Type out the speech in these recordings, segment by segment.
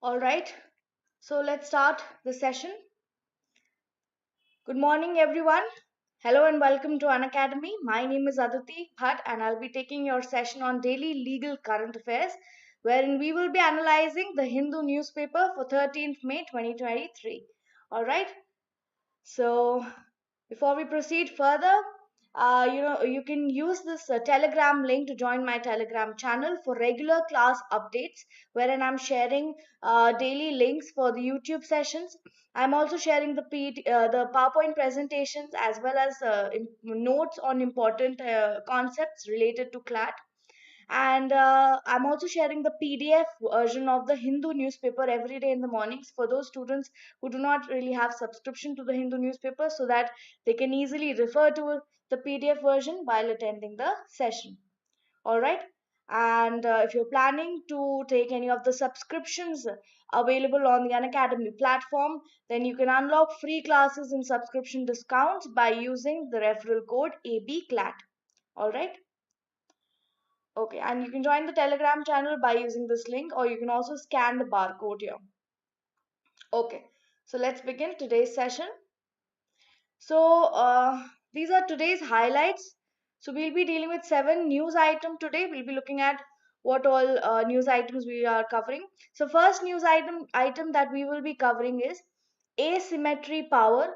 All right, so let's start the session. Good morning, everyone. Hello and welcome to Unacademy. My name is Aditi Bhatt, and I'll be taking your session on daily legal current affairs, wherein we will be analyzing the Hindu newspaper for 13th May 2023. All right, so before we proceed further, you can use this Telegram link to join my Telegram channel for regular class updates, wherein I'm sharing daily links for the YouTube sessions. I'm also sharing the PowerPoint presentations as well as notes on important concepts related to CLAT. And I'm also sharing the PDF version of the Hindu newspaper every day in the mornings for those students who do not really have subscription to the Hindu newspaper, so that they can easily refer to the PDF version while attending the session. All right. And if you're planning to take any of the subscriptions available on the Unacademy platform, then you can unlock free classes and subscription discounts by using the referral code ABCLAT. All right. Okay, and you can join the Telegram channel by using this link, or you can also scan the barcode here. Okay, so let's begin today's session. So these are today's highlights. So we'll be dealing with 7 news items today. We'll be looking at what all news items we are covering. So first news item that we will be covering is asymmetry power.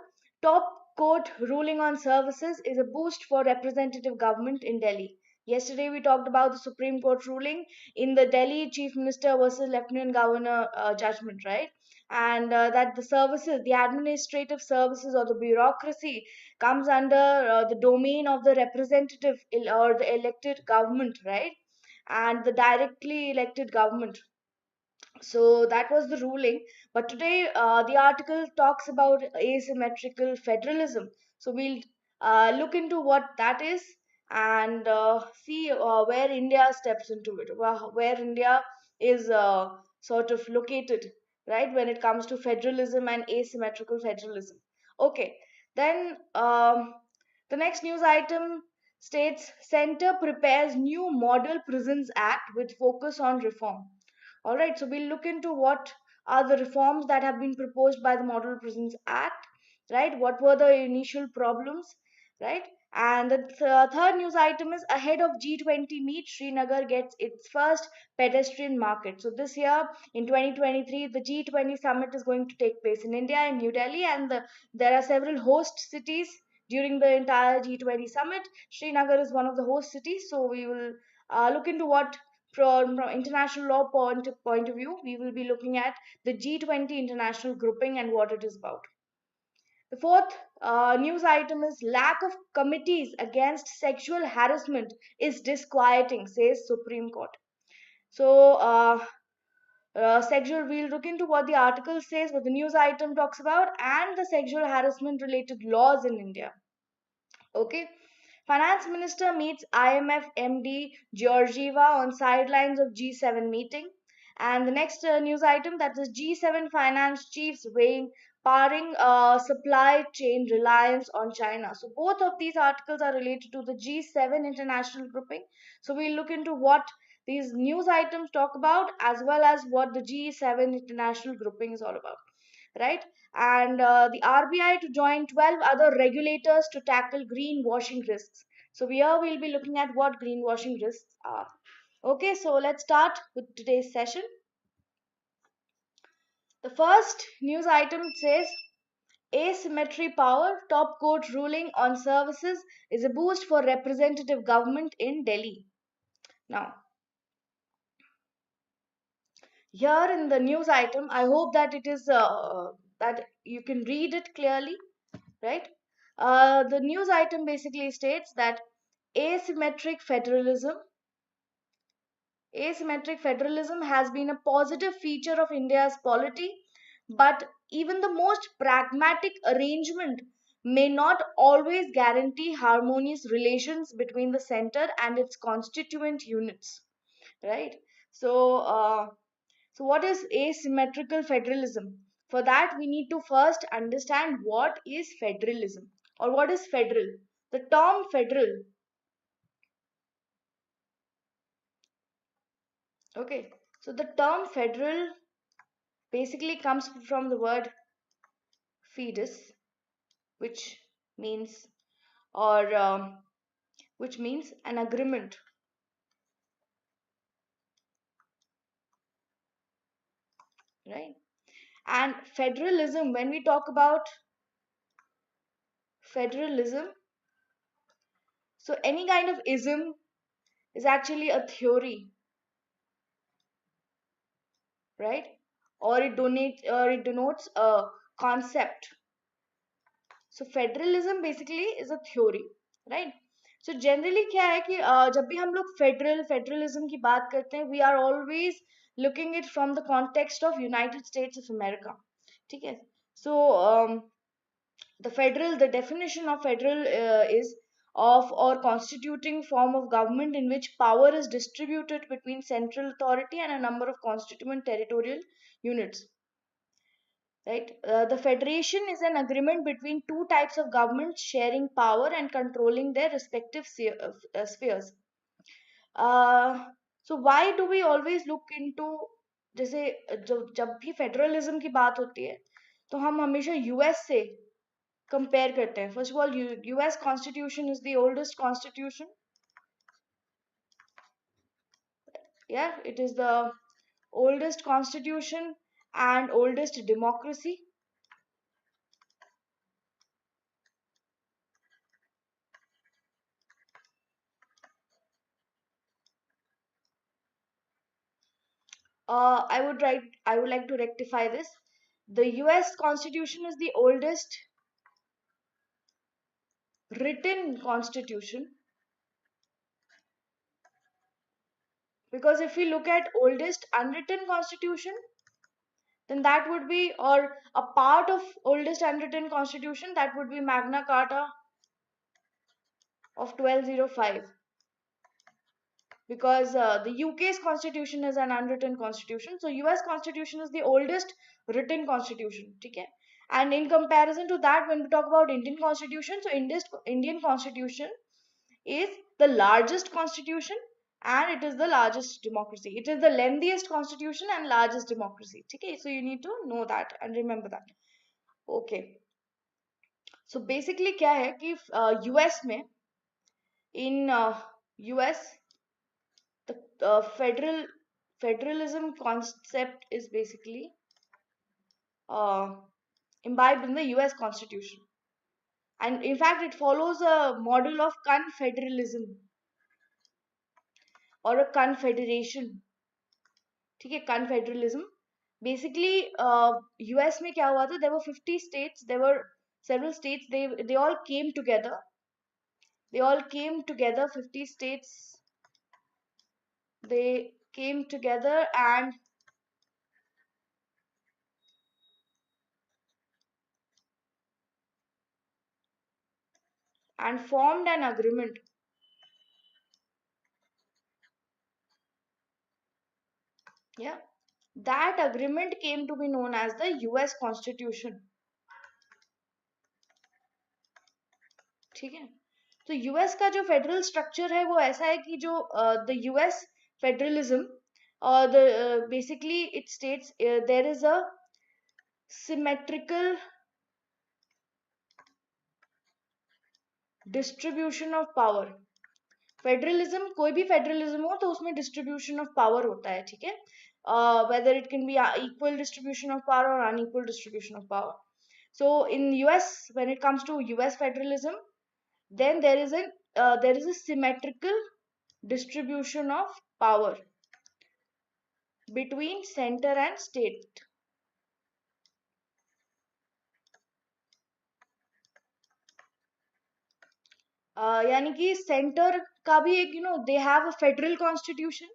Top court ruling on services is a boost for representative government in Delhi. Yesterday we talked about the Supreme Court ruling in the Delhi Chief Minister versus Lieutenant Governor judgment, right? And that the administrative services or the bureaucracy comes under the domain of the representative or the elected government, right? And the directly elected government. So that was the ruling. But today, the article talks about asymmetrical federalism. So we'll look into what that is and see where India steps into it, where India is sort of located, right, when it comes to federalism and asymmetrical federalism. Okay, then the next news item states Center prepares new Model Prisons Act with focus on reform. All right, so we'll look into what are the reforms that have been proposed by the Model Prisons Act, right? What were the initial problems, right? And the third news item is ahead of G20 meet, Srinagar gets its first pedestrian market. So this year in 2023, the G20 summit is going to take place in India, in New Delhi, and there are several host cities during the entire G20 summit. Srinagar is one of the host cities, so we will look into what from international law point of view, we will be looking at the G20 international grouping and what it is about. The fourth news item is lack of committees against sexual harassment is disquieting, says Supreme Court. So, we'll look into what the article says, what the news item talks about, and the sexual harassment related laws in India. Okay. Finance Minister meets IMF MD Georgieva on sidelines of G7 meeting. And the next news item, that is G7 finance chiefs weighing paring supply chain reliance on China. So both of these articles are related to the G7 international grouping. So we'll look into what these news items talk about as well as what the G7 international grouping is all about, right? And the RBI to join 12 other regulators to tackle greenwashing risks. So here we'll be looking at what greenwashing risks are. Okay, so let's start with today's session. The first news item says asymmetry power, top court ruling on services is a boost for representative government in Delhi. Now, here in the news item, I hope that it is that you can read it clearly, right? The news item basically states that asymmetric federalism has been a positive feature of India's polity, but even the most pragmatic arrangement may not always guarantee harmonious relations between the center and its constituent units, right? So so what is asymmetrical federalism? For that, we need to first understand what is federalism or what is federal. The term federal, okay, so the term federal basically comes from the word fetus, which means or which means an agreement, right? And federalism, when we talk about federalism, so any kind of ism is actually a theory, right? Or it denotes a concept. So federalism basically is a theory, right? So generally क्या है कि जब भी हम लोग federalism की बात करते हैं, we are always looking it from the context of United States of America, ठीक है? So the definition of federal is of or constituting form of government in which power is distributed between central authority and a number of constituent territorial units, right? The federation is an agreement between two types of governments sharing power and controlling their respective spheres. So why do we always look into, जैसे जब भी federalism की बात होती है तो हम हमेशा यूएस से कंपेयर करते हैं. First of all, US constitution is the oldest constitution. Yeah, it is the oldest constitution and oldest democracy. I would like to rectify this. The US Constitution is the oldest written constitution, because if we look at oldest unwritten constitution, then that would be, or a part of oldest unwritten constitution, that would be Magna Carta of 1205, because the UK's constitution is an unwritten constitution. So US constitution is the oldest written constitution, okay? And in comparison to that, when we talk about Indian constitution, so Indian constitution is the largest constitution and it is the largest democracy. It is the lengthiest constitution and largest democracy, okay? So you need to know that and remember that. Okay, so basically क्या है कि US में, in US, the federalism concept is basically imbibed in the US Constitution, and in fact it follows a model of confederalism or a confederation, ठीक है? Confederalism basically, US में क्या हुआ था, there were 50 states, there were several states, they all came together, 50 states, they came together and formed an agreement. Yeah, that agreement came to be known as the US Constitution, ठीक है? तो US का जो federal structure है वो ऐसा है कि जो the US federalism, the basically it states there is a symmetrical distribution of power. Federalism, कोई भी फेडरलिज्म हो तो उसमें डिस्ट्रीब्यूशन ऑफ पावर होता है, ठीक है? whether it can be equal distribution of power or unequal distribution of power. So in US, when it comes to US federalism, then there is a symmetrical distribution of power between center and state. यानी कि centre का भी एक, they have a federal constitution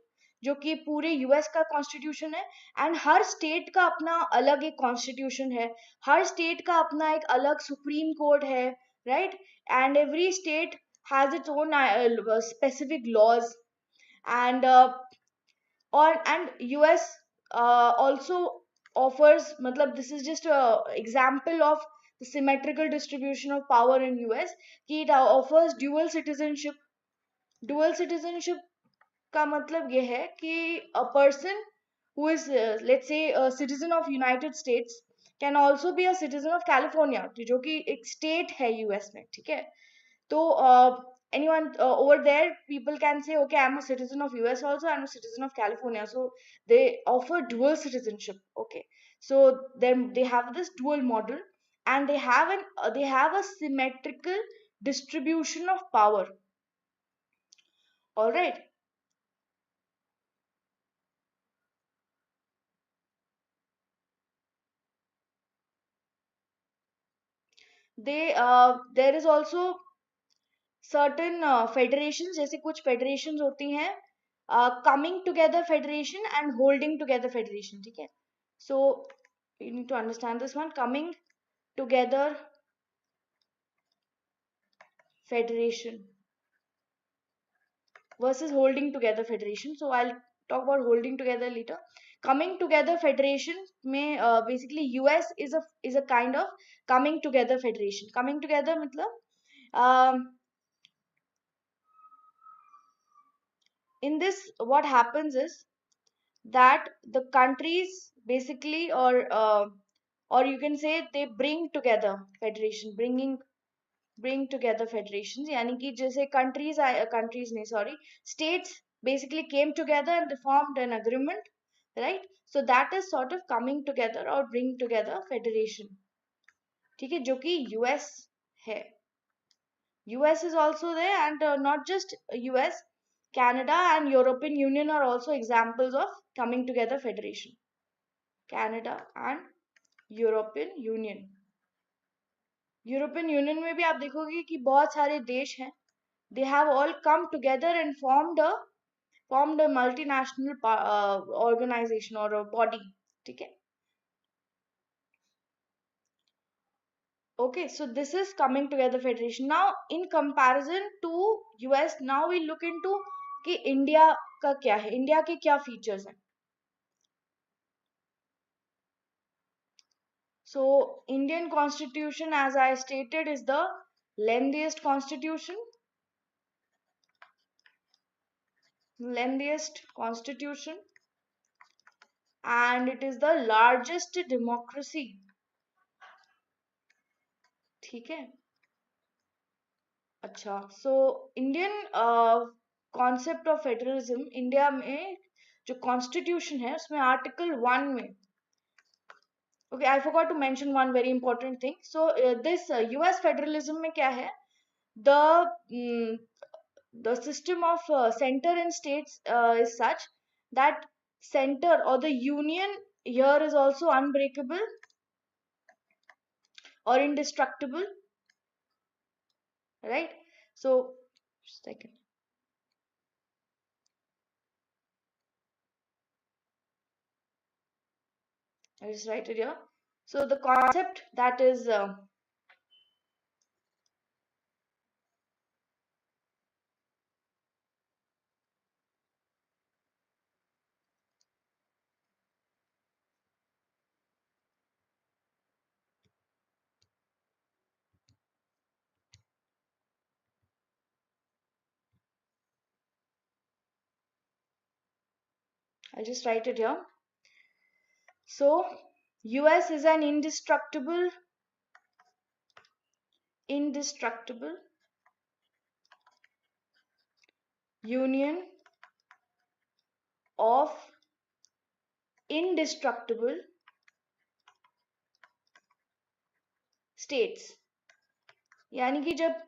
जो कि पूरे US का constitution है, एंड हर स्टेट का अपना अलग एक कॉन्स्टिट्यूशन है, हर स्टेट का अपना एक अलग सुप्रीम कोर्ट है, right? And every state has its own specific laws, and US also offers, matlab this is just a example of the symmetrical distribution of power in US, कि it offers dual citizenship. Dual citizenship का मतलब ये है कि a person who is let's say a citizen of United States can also be a citizen of California, जो कि एक state है US में, ठीक है? तो anyone over there, people can say, okay, I'm a citizen of US also, I'm a citizen of California. So they offer dual citizenship. Okay, so then they have this dual model, and they have a symmetrical distribution of power. All right. There is also certain federations, जैसे कुछ federations होती हैं, coming together federation and holding together federation, ठीक है? So you need to understand this one, coming together federation versus holding together federation. So I'll talk about holding together later. Coming together federation में basically US is a kind of coming together federation. Coming together मतलब in this what happens is that the countries basically or you can say they bring together federation, bring together federations, यानी कि जैसे countries नहीं, sorry, states basically came together and they formed an agreement, right? So that is sort of coming together or bring together federation, ठीक है, जो कि US है. US is also there, and not just US, Canada and European Union are also examples of coming together federation. Canada and European Union. European union में भी आप देखोगे कि बहुत सारे देश हैं, they have all come together and formed a multinational organization or a body, ठीक है? Okay, so this is coming together federation. Now in comparison to US, now we look into कि इंडिया का क्या है, इंडिया के क्या features हैं. So Indian constitution, as I stated, is the lengthiest constitution, and it is the largest democracy, ठीक है? अच्छा, so Indian concept of federalism, India में जो constitution है उसमें article 1 में, okay, I forgot to mention one very important thing. So this US federalism में क्या है, the system of center and states is such that center or the union here is also unbreakable or indestructible, right? So second, I just write it here. So the concept that is I just write it here. So US is an indestructible union of indestructible states. यानी कि जब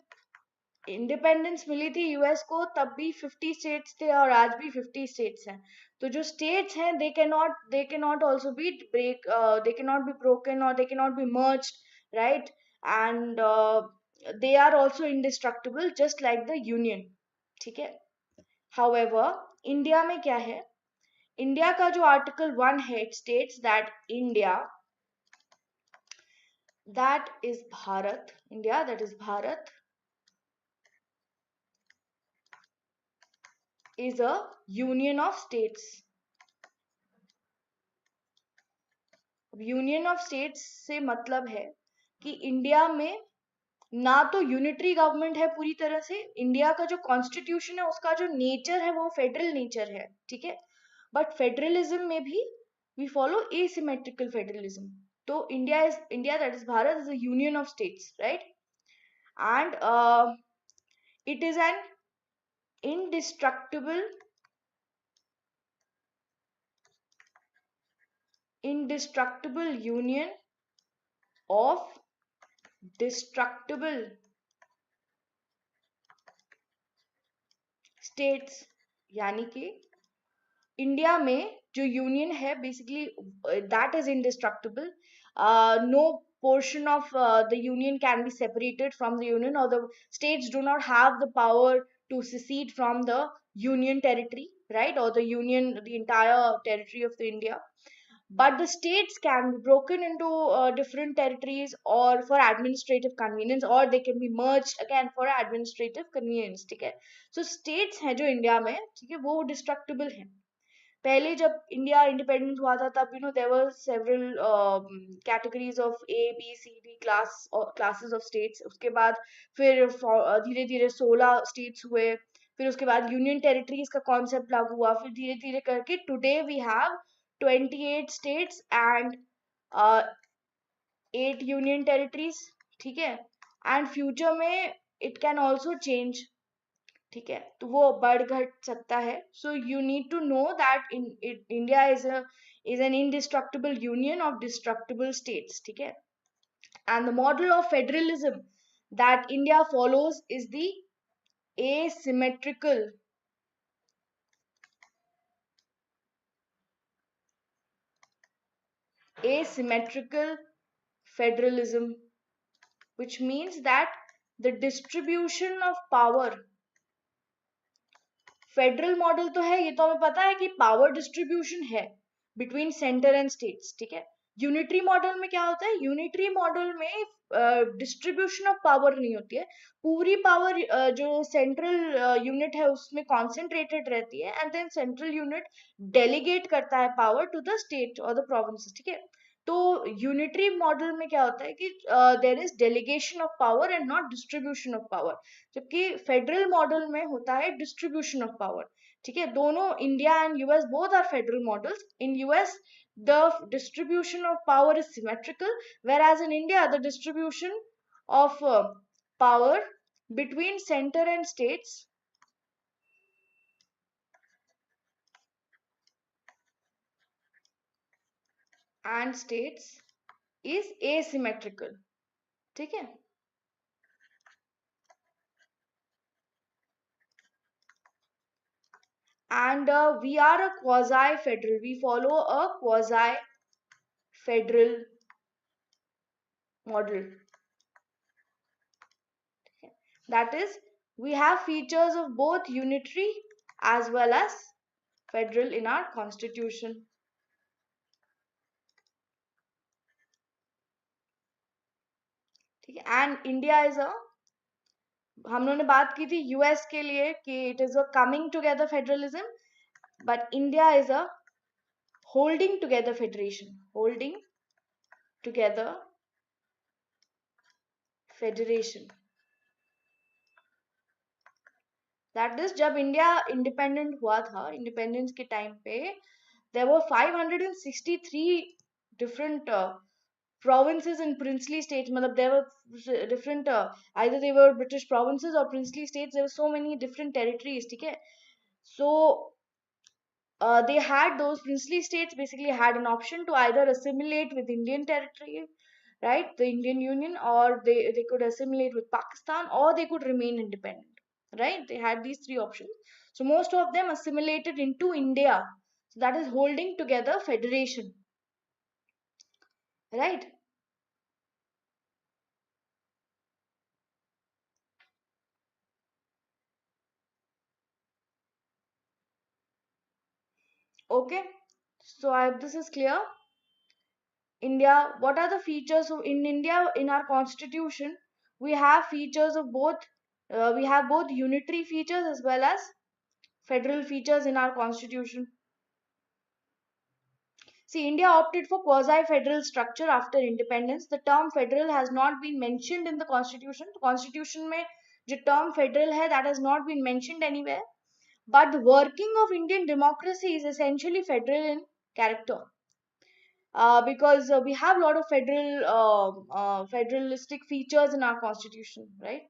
independence मिली थी US को तब भी 50 states थे और आज भी 50 स्टेट्स हैं. तो जो स्टेट्स हैं they cannot also be they cannot be broken or they cannot be merged, right? And they are also indestructible just like the union, ठीक है? However, इंडिया में क्या है, इंडिया का जो आर्टिकल 1 है, it states that India, that is Bharat, India, that is Bharat, is a union of states. Union of states से मतलब है कि इंडिया में ना तो यूनिटरी गवर्नमेंट है पूरी तरह से, इंडिया का जो कॉन्स्टिट्यूशन है उसका जो नेचर है वो फेडरल नेचर है, ठीक है? बट फेडरलिज्म में भी we follow asymmetrical federalism. So India, that is Bharat, is a union of states, right? And it is an indestructible union of destructible states. यानी कि इंडिया में जो यूनियन है basically that is indestructible. No portion of the union can be separated from the union, or the states do not have the power to secede from the union territory, right? Or the entire territory of the India. But the states can be broken into different territories or for administrative convenience, or they can be merged again for administrative convenience. ठीक है? So states हैं जो India में, ठीक है, वो destructible हैं. पहले जब इंडिया इंडिपेंडेंट हुआ था तब there were several categories of A B C D classes of states. उसके बाद फिर धीरे धीरे 16 स्टेट्स हुए. फिर उसके बाद यूनियन टेरिटरीज का कॉन्सेप्ट लागू हुआ. फिर धीरे धीरे करके today we have 28 states and 8 union territories. ठीक है? एंड फ्यूचर में इट कैन ऑल्सो चेंज. ठीक है, तो वो बढ़ घट सकता है. So you need to know that India is an indestructible union of destructible states. ठीक है, and the model of federalism that India follows is the asymmetrical federalism, which means that the distribution of power. Federal model तो है, ये तो हमें पता है कि पावर डिस्ट्रीब्यूशन है बिटवीन सेंटर एंड स्टेट्स. ठीक है, यूनिटरी मॉडल में क्या होता है? यूनिटरी मॉडल में डिस्ट्रीब्यूशन ऑफ पावर नहीं होती है. पूरी पावर जो सेंट्रल यूनिट है उसमें कॉन्सेंट्रेटेड रहती है, and then central unit delegate करता है पावर टू द स्टेट और द प्रोविंसेस. ठीक है, तो यूनिटरी मॉडल में क्या होता है कि there is delegation of power and not distribution of power, जबकि फेडरल मॉडल में होता है डिस्ट्रीब्यूशन ऑफ पावर. ठीक है, दोनों India and US both are federal models. In US the distribution of power is symmetrical, whereas in India the distribution of power between center and states is asymmetrical. ठीक है, and we are a quasi federal, we follow a quasi federal model. That is, we have features of both unitary as well as federal in our constitution. ठीक है, and India is a, हम लोगों ने बात की थी US के लिए कि it is a coming together federalism, but India is a holding together federation. Holding together federation, that is, जब इंडिया इंडिपेंडेंट हुआ था, इंडिपेंडेंस के टाइम पे there were 563 different provinces and princely states. मतलब there were different either they were British provinces or princely states. There were so many different territories. ठीक है, so they had, those princely states basically had an option to either assimilate with Indian territory, right, the Indian Union, or they could assimilate with Pakistan, or they could remain independent, right? They had these three options. So most of them assimilated into India. So that is holding together federation, right? Okay, so I hope this is clear. India, what are the features of in India? In our constitution we have features of both, we have both unitary features as well as federal features in our constitution. See, India opted for quasi-federal structure after independence. The term federal has not been mentioned in the constitution. The constitution में जो term federal है, that has not been mentioned anywhere. But the working of Indian democracy is essentially federal in character. because we have a lot of federalistic features in our constitution, right?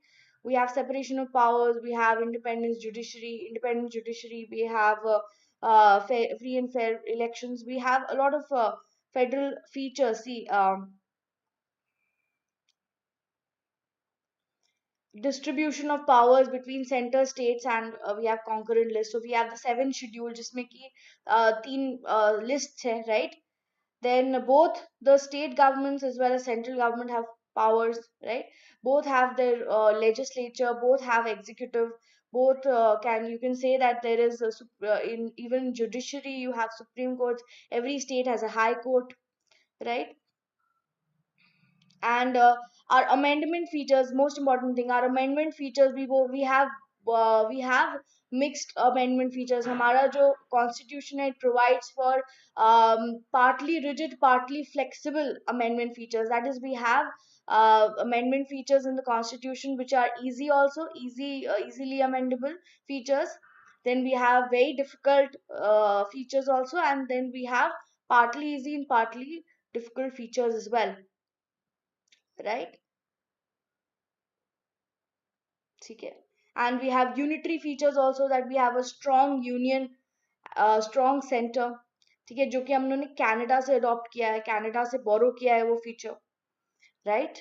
We have separation of powers, we have independent judiciary, we have free and fair elections, we have a lot of federal features. See, distribution of powers between center states, and we have concurrent list. So we have the seven schedule जिसमें कि तीन lists है, right? Then both the state governments as well as central government have powers, right? Both have their legislature, both have executive, both you can say that there is in even judiciary you have supreme courts. Every state has a high court, right? And our amendment features, most important thing, our amendment features, we have mixed amendment features. हमारा जो constitution है, it provides for partly rigid partly flexible amendment features. That is, we have amendment features in the constitution which are easily amendable features. Then we have very difficult features also, and then we have partly easy and partly difficult features as well, right? ठीक है. And we have unitary features also, that we have a strong union, strong center. ठीक है, जो कि हम लोगों ने Canada से अडॉप्ट किया है, कनाडा से बोरो किया है वो feature, right?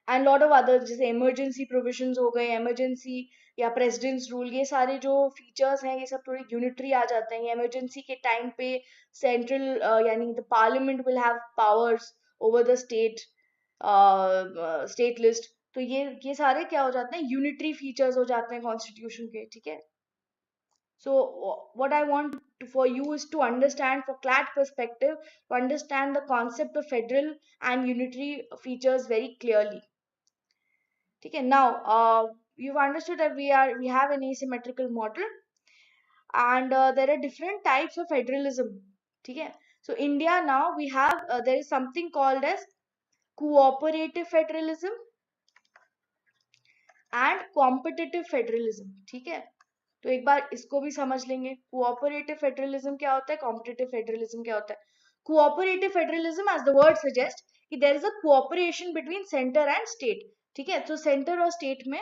And lot of other, जैसे इमरजेंसी प्रोविजंस हो गए, इमरजेंसी या प्रेसिडेंट्स रूल, ये सारे जो फीचर्स हैं ये सब थोड़े यूनिटरी आ जाते हैं. इमरजेंसी के टाइम पे सेंट्रल यानी the parliament will have powers over the state list. तो ये सारे क्या हो जाते हैं, यूनिटरी फीचर्स हो जाते हैं कॉन्स्टिट्यूशन के, ठीक है. So what I want for you is to understand, for CLAT perspective, to understand the concept of federal and unitary features very clearly. Okay, now you've understood that we have an asymmetrical model, and there are different types of federalism. Okay, so India now we have there is something called as cooperative federalism and competitive federalism. ठीक है, तो एक बार इसको भी समझ लेंगे. Cooperative federalism क्या होता है, कॉम्पिटिटिव फेडरलिज्म क्या होता है. Cooperative federalism, as the word suggest, कि there is a cooperation between centre and state. ठीक है, तो सेंटर और स्टेट में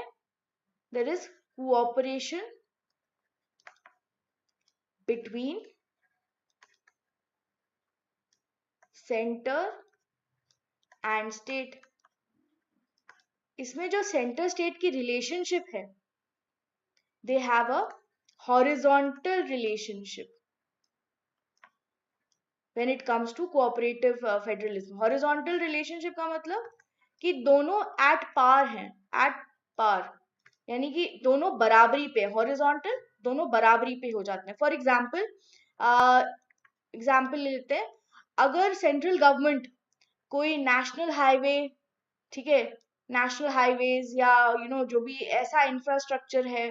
there is cooperation between centre and state. इसमें जो सेंटर स्टेट की रिलेशनशिप है, they have a horizontal relationship when it comes to cooperative federalism. horizontal relationship का मतलब कि दोनों at par हैं, at par यानी कि दोनों बराबरी पे. horizontal दोनों बराबरी पे हो जाते हैं. फॉर एग्जाम्पल लेते हैं, अगर सेंट्रल गवर्नमेंट कोई नेशनल हाईवे, ठीक है, नेशनल हाईवेज या जो भी ऐसा इंफ्रास्ट्रक्चर है,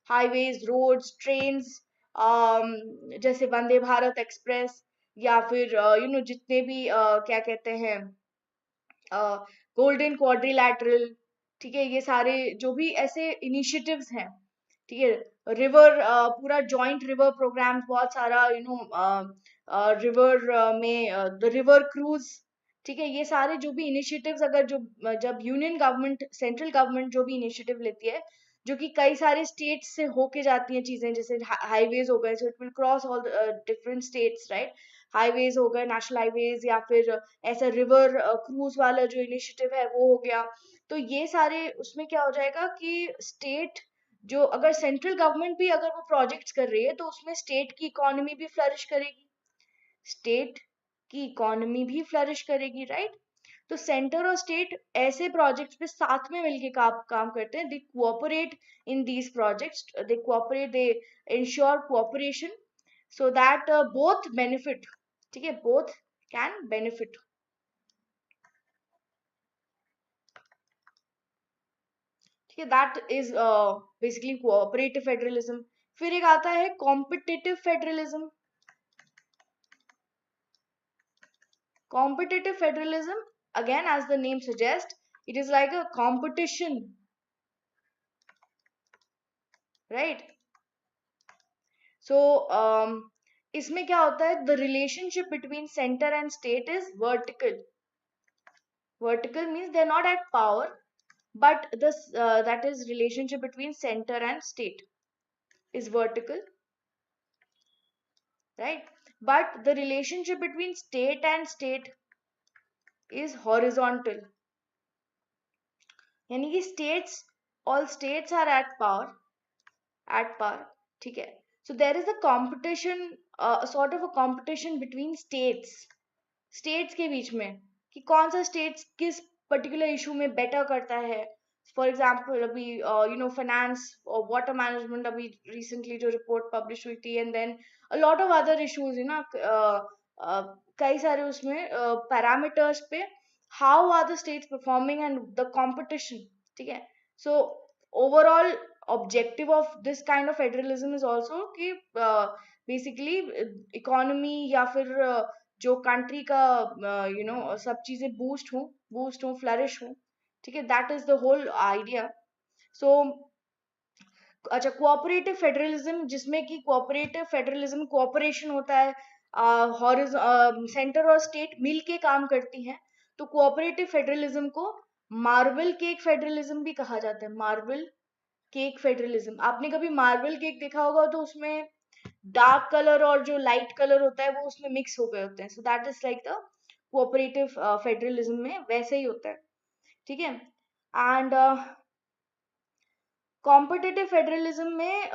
हाईवेज, रोड्स, ट्रेन्स, जैसे वंदे भारत एक्सप्रेस, या फिर जितने भी क्या कहते हैं, गोल्डन क्वाड्रिलैटरल, ठीक है, ये सारे जो भी ऐसे इनिशिएटिव्स हैं, ठीक है, रिवर, पूरा जॉइंट रिवर प्रोग्राम, बहुत सारा रिवर में द रिवर क्रूज, ठीक है, ये सारे जो भी इनिशिएटिव्स, अगर जब यूनियन गवर्नमेंट, सेंट्रल गवर्नमेंट जो भी इनिशिएटिव लेती है, जो कि कई सारे स्टेट्स से होके जाती हैं चीजें, जैसे हाईवेज हो गए, so it will cross all different states, right. Highways हो गए, नेशनल हाईवेज, या फिर ऐसा रिवर क्रूज वाला जो इनिशिएटिव है वो हो गया. तो ये सारे उसमें क्या हो जाएगा कि स्टेट, जो अगर सेंट्रल गवर्नमेंट भी अगर वो प्रोजेक्ट्स कर रही है, तो उसमें स्टेट की इकोनॉमी भी फ्लरिश करेगी, स्टेट की इकोनॉमी भी फ्लरिश करेगी, राइट. तो सेंटर और स्टेट ऐसे प्रोजेक्ट्स पे साथ में मिलके काम करते हैं. They cooperate in these projects, they cooperate, they ensure cooperation, so that both benefit. ठीक है, बोथ कैन बेनिफिट. ठीक है, that is basically cooperative federalism. फिर एक आता है competitive federalism. Competitive federalism, again as the name suggests, it is like a competition, right? So इसमें क्या होता है, the relationship between centre and state is vertical. Vertical means they're not at power, but this that is relationship between center and state is vertical, right? But the relationship between state and state is horizontal. यानी कि states, all states are at power, ठीक है. So there is a competition, sort of a competition between states के बीच में कि कौन सा states किस particular issue में better करता है. फॉर एग्जाम्पल अभी फाइनेंस और वाटर मैनेजमेंट अभी रिसेंटली जो रिपोर्ट पब्लिश हुई थी, and then a lot of other issues ना, कई सारे उसमें पैरामीटर्स पे how are the states performing and the competition, ठीक है. So overall objective of this kind of federalism is also कि बेसिकली इकोनॉमी या फिर जो कंट्री का सब चीजें बूस्ट हो फ्लरिश हो, ठीक है. That is the whole idea. So अच्छा, कोऑपरेटिव फेडरलिज्म, जिसमें कि कोऑपरेटिव फेडरलिज्म कोऑपरेशन होता है, सेंटर और स्टेट मिल के काम करती हैं. तो कोऑपरेटिव फेडरलिज्म को मार्बल केक फेडरलिज्म भी कहा जाता है. मार्बल केक फेडरलिज्म, आपने कभी मार्बल केक देखा होगा तो उसमें डार्क कलर और जो लाइट कलर होता है वो उसमें मिक्स हो गए होते हैं. So that is like the cooperative federalism में वैसे ही होता है, ठीक है. एंड कॉम्पिटिटिव फेडरलिज्म में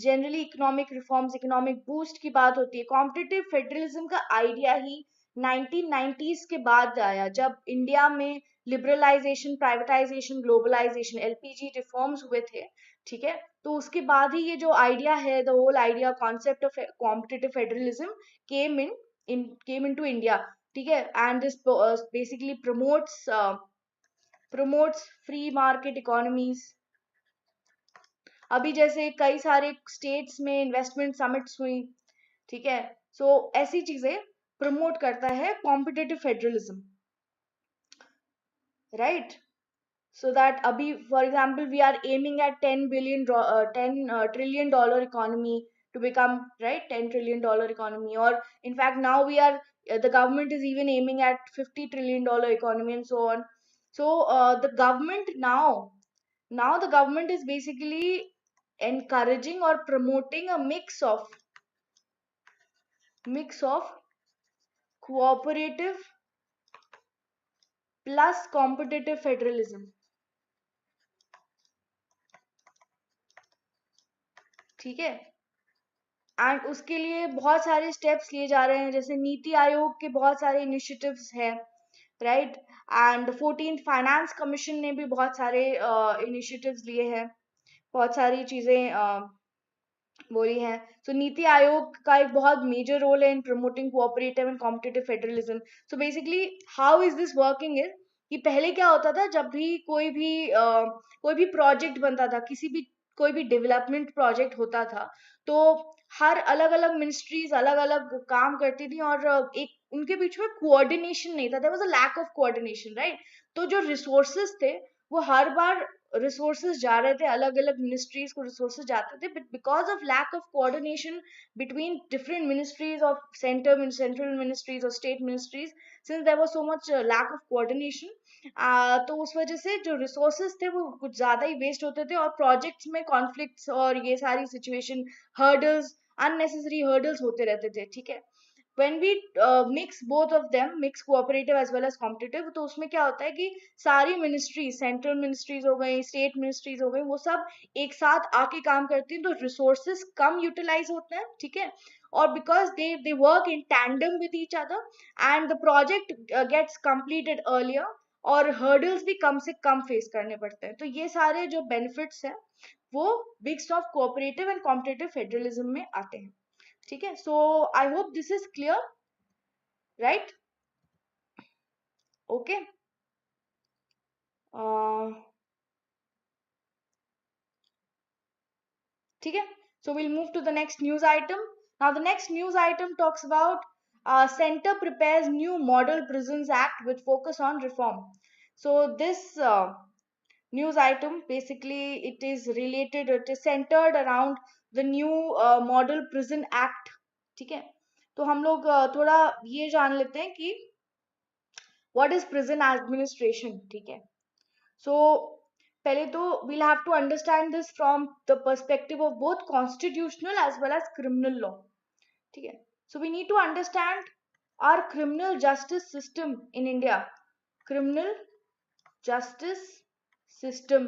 generally economic reforms, economic boost की बात होती है. कॉम्पिटिटिव फेडरलिज्म का आइडिया ही 1990s के बाद आया, जब इंडिया में liberalisation, privatisation, globalisation, LPG reforms हुए थे, ठीक है. तो उसके बाद ही ये जो आइडिया है, the whole idea concept of competitive federalism came into India, ठीक है. And this basically promotes free market economies. अभी जैसे कई सारे स्टेट्स में इन्वेस्टमेंट समिट्स हुई, ठीक है. सो ऐसी चीजें प्रमोट करता है competitive federalism, right. So that अभी for example we are aiming at 10 trillion dollar economy to become, right, $10 trillion economy, or in fact now we are the government is even aiming at $50 trillion economy and so on. So the government now the government is basically encouraging or promoting a mix of cooperative plus competitive federalism, ठीक है. And उसके लिए बहुत सारे steps लिए जा रहे हैं, जैसे नीति आयोग के बहुत सारे इनिशिएटिव्स हैं, right. And 14th finance commission ने भी बहुत सारे इनिशिएटिव्स लिए हैं, बहुत सारी चीजें बोली है. सो नीति आयोग का एक बहुत मेजर रोल है इन promoting cooperative and competitive federalism. So basically how is this working is कि पहले क्या होता था, जब भी कोई भी प्रोजेक्ट बनता था, कोई भी डेवलपमेंट प्रोजेक्ट होता था, तो हर अलग अलग मिनिस्ट्रीज अलग अलग काम करती थी और एक उनके बीच में कोऑर्डिनेशन नहीं था. There was a lack of coordination, right. तो जो रिसोर्सेज थे वो हर बार रिसोर्सेज जा रहे थे, अलग अलग मिनिस्ट्रीज को रिसोर्सेज जाते थे, but because of lack of coordination between different ministries of central ministries और state ministries, since there was so much lack of coordination, तो उस वजह से जो रिसोर्सेज थे वो कुछ ज्यादा ही वेस्ट होते थे और प्रोजेक्ट्स में कॉन्फ्लिक्ट्स और ये सारी सिचुएशन, हर्डल्स, अननेसेसरी हर्डल्स होते रहते थे, ठीक है. when we mix both of them, mix cooperative as well as competitive, तो उसमें क्या होता है कि सारी मिनिस्ट्रीज, सेंट्रल मिनिस्ट्रीज हो गई, स्टेट मिनिस्ट्रीज हो गई, वो सब एक साथ आके काम करती हैं, तो रिसोर्सेज कम यूटिलाइज होते हैं, ठीक है. और because they work in tandem with each other and the project gets completed earlier और हर्डल्स भी कम से कम फेस करने पड़ते हैं. तो ये सारे जो बेनिफिट्स हैं वो mix of cooperative and competitive federalism में आते हैं, ठीक है. So I hope this is clear, right. Okay, ठीक है. So will move to the next news item. Now the next news item talks about center prepares new model prisons act with focus on reform. So this news item basically it is centered around the new model prison act, ठीक है, तो हम लोग थोड़ा ये जान लेते हैं कि व्हाट इज प्रिजन एडमिनिस्ट्रेशन. ठीक है, सो पहले तो we'll have to understand this from the perspective of both constitutional as well as criminal law. ठीक है, so we need to understand our criminal justice system in India. Criminal justice system.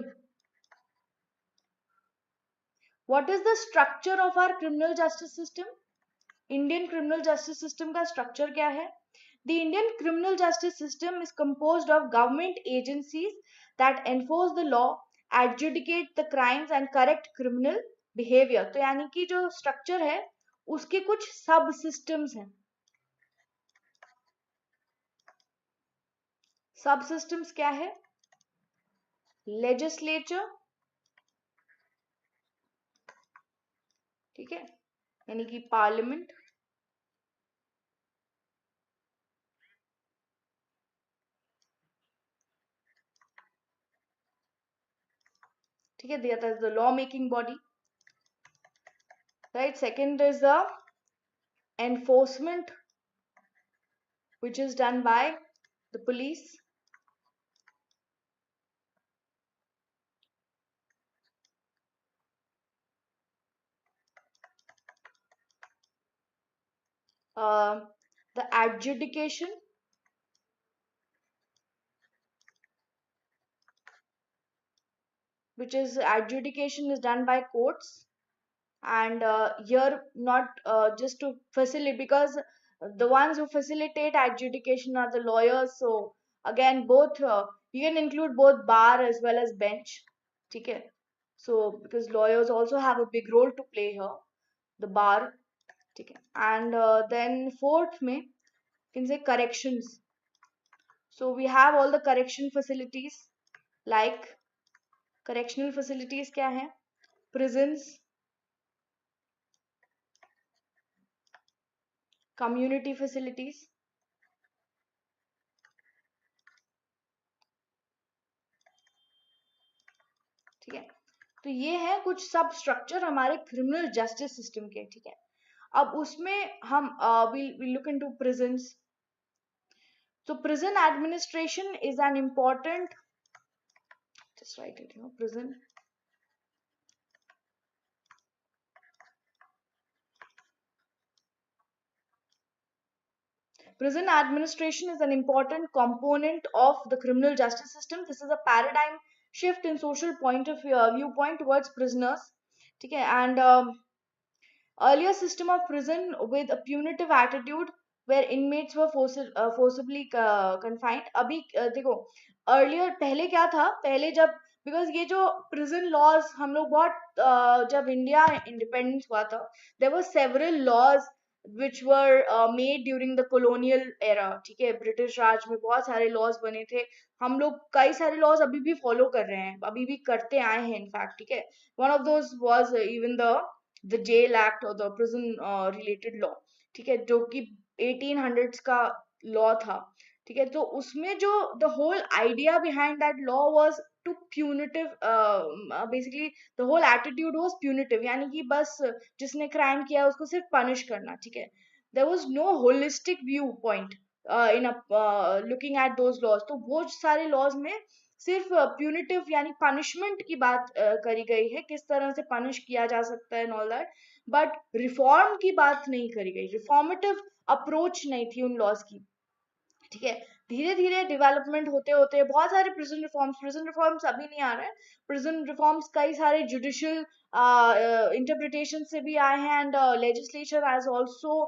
What is the structure of our criminal justice system? Indian criminal justice system का structure क्या है? The Indian criminal justice system is composed of government agencies that enforce the law, adjudicate the crimes and correct criminal behavior. तो यानी कि जो structure है उसके कुछ सब systems हैं. सब systems क्या है? Legislature, ठीक है, यानी कि पार्लियामेंट, ठीक है, that is the law making body, right? Second is the enforcement, which is done by the police. The adjudication, which is adjudication is done by courts, and here not just to facilitate, because the ones who facilitate adjudication are the lawyers. So again, both you can include both bar as well as bench. Okay, so because lawyers also have a big role to play here, the bar. Okay, and then fourth may you can say corrections. So we have all the correction facilities, like correctional facilities क्या है? Prisons, community facilities, ठीक है, तो ये है कुछ सब structure हमारे क्रिमिनल जस्टिस सिस्टम के. ठीक है, अब उसमें हम we look into prisons. So prison administration is an important, just write it, prison Prison administration is an important component of the criminal justice system. This is a paradigm shift in social point of viewpoint towards prisoners. Okay, and earlier system of prison with a punitive attitude where inmates were forcibly confined. अभी देखो earlier पहले क्या था, पहले जब because ये जो prison laws हम लोग बहुत जब इंडिया independence हुआ था, there were several laws which were made during the colonial era. ठीक है, ब्रिटिश राज में बहुत सारे laws बने थे, हम लोग कई सारे laws अभी भी follow कर रहे हैं, अभी भी करते आए हैं in fact. ठीक है, one of those was even the jail act or the prison related law. ठीक है, जो कि 1800s का law था. ठीक है, तो उसमें जो the whole idea behind that law was to punitive, basically the whole attitude was punitive, यानी कि बस जिसने crime किया उसको सिर्फ punish करना. ठीक है, there was no holistic viewpoint in looking at those laws. तो वो सारे laws में सिर्फ प्यूनिटिव यानी पनिशमेंट की बात करी गई है, किस तरह से पनिश किया जा सकता है and all that, but reform की बात नहीं करी गई, रिफॉर्मेटिव अप्रोच नहीं थी उन लॉज की. ठीक है, धीरे धीरे डेवलपमेंट होते होते बहुत सारे प्रिजन रिफॉर्म्स अभी नहीं आ रहे हैं. प्रिजन रिफॉर्म्स कई सारे जुडिशियल इंटरप्रिटेशन से भी आए हैं, and legislature has also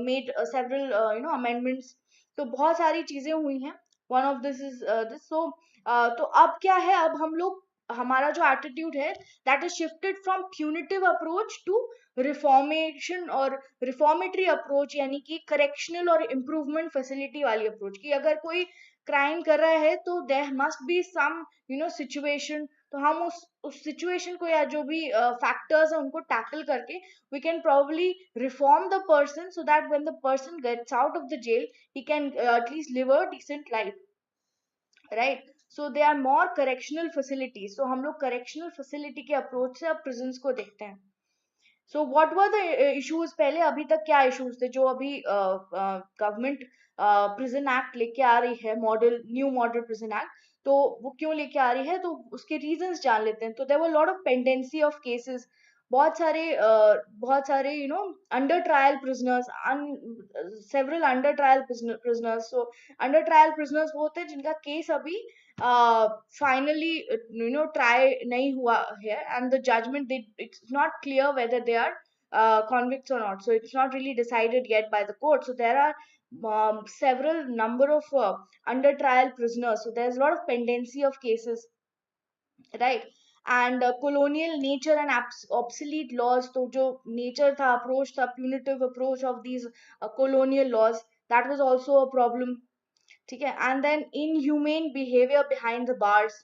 made several amendments. तो बहुत सारी चीजें हुई हैं. One of this is this. So तो अब क्या है, अब हम लोग हमारा जो एटीट्यूड है that is shifted from punitive approach to reformation और रिफॉर्मेटरी अप्रोच, यानी कि करेक्शनल और इम्प्रूवमेंट फैसिलिटी वाली अप्रोच. कि अगर कोई क्राइम कर रहा है तो there must be some situation, तो हम उस सिचुएशन को या जो भी फैक्टर्स है उनको टैकल करके we can probably reform the person so that when the person gets out of the jail he can at least live a decent life, right. So they are more correctional facilities. तो हम लोग correctional facility के approach से अब prisons को देखते हैं. So what were the issues, पहले अभी तक क्या इश्यूज थे जो अभी गवर्नमेंट प्रिजन एक्ट लेके आ रही है, model new model prison act, तो वो क्यों लेके आ रही है, तो उसके रीजंस जान लेते हैं. तो there were lot of pendency of cases, बहुत सारे under trial prisoners, several under trial prisoners. So under trial prisoners वो होते हैं जिनका केस अभी फाइनली ट्राई नहीं हुआ है, and the judgment, it's not clear whether they are convicts or not, so it's not really decided yet by the court. So there are several number of under trial prisoners, so there's a lot of pendency of cases, right? And colonial nature and obsolete laws, तो जो nature था, approach था, punitive approach of these colonial laws, that was also a problem. ठीक है. And then inhumane behavior behind the bars,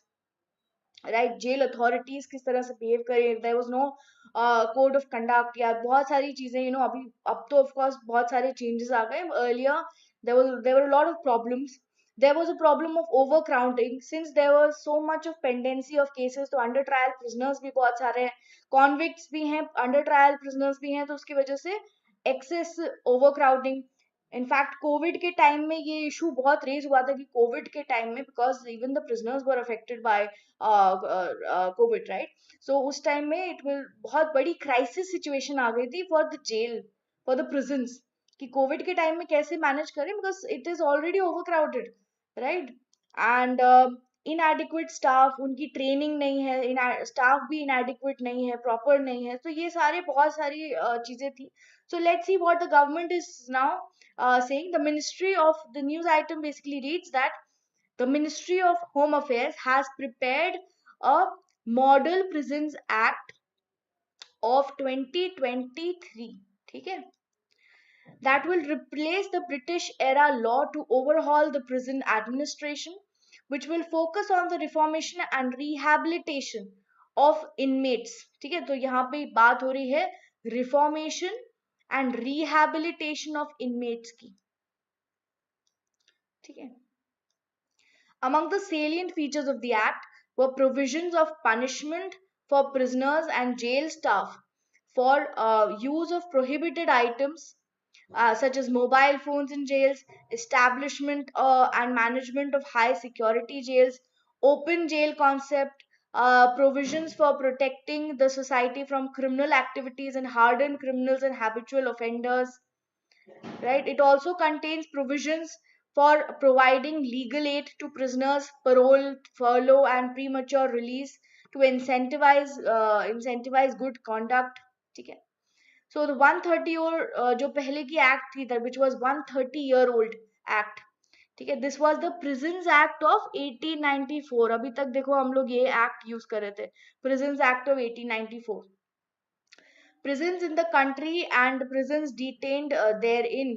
right, jail authorities किस तरह से behave करें, there was no code of conduct, या बहुत सारी चीजें अभी, अब तो ऑफ कोर्स बहुत सारे चेंजेस आ गए. Earlier there were lot of problems. There was a problem of over crowding, since there was so much of pendency of cases, तो अंडर ट्रायल प्रिजनर्स भी बहुत सारे हैं, कॉन्विक्ट्स भी हैं, अंडर ट्रायल प्रिजनर्स भी हैं, तो उसकी वजह से excess over crowding. In fact covid के टाइम में ये इशू बहुत रेज हुआ था कि कोविड के टाइम में, because even the prisoners were affected by Covid, right. So उस टाइम में इट विल बहुत बड़ी क्राइसिस सिचुएशन आ गई थी for the jail, for the prisons, कि कोविड के टाइम में कैसे मैनेज करें, because it is already over crowded, right. And inadequate staff, उनकी ट्रेनिंग नहीं है, स्टाफ भी इनएडिक्वेट नहीं है, प्रॉपर नहीं है, तो ये सारे बहुत सारी चीजें थी. So let's see what the government is now saying. The Ministry of the news item basically reads that the Ministry of Home Affairs has prepared a Model Prisons Act of 2023. ठीक है, that will replace the British era law to overhaul the prison administration, which will focus on the reformation and rehabilitation of inmates. ठीक है, तो यहाँ पे बात हो रही है reformation and rehabilitation of inmates की. ठीक है. Among the salient features of the act were provisions of punishment for prisoners and jail staff for use of prohibited items such as mobile phones in jails, establishment and management of high security jails, open jail concept, provisions for protecting the society from criminal activities and hardened criminals and habitual offenders, right. It also contains provisions for providing legal aid to prisoners, parole, furlough, and premature release to incentivize good conduct. ठीक है. So the 130 और जो पहले की act थी, which was 130-year-old act, ठीक है, this was the Prisons Act of 1894. अभी तक देखो हम लोग ये एक्ट यूज कर रहे थे, Prisons Act of 1894. Prisons in the country and prisons detained therein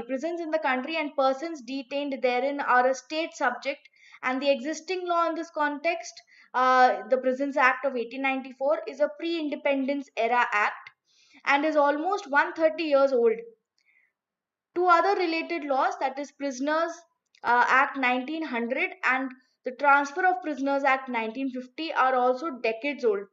prisons in the country and persons detained therein are a state subject, and the existing law in this context, the Prisons Act of 1894, is a pre-independence era act and is almost 130 years old. Two other related laws, that is Prisoners Act 1900 and the Transfer of Prisoners Act 1950, are also decades old.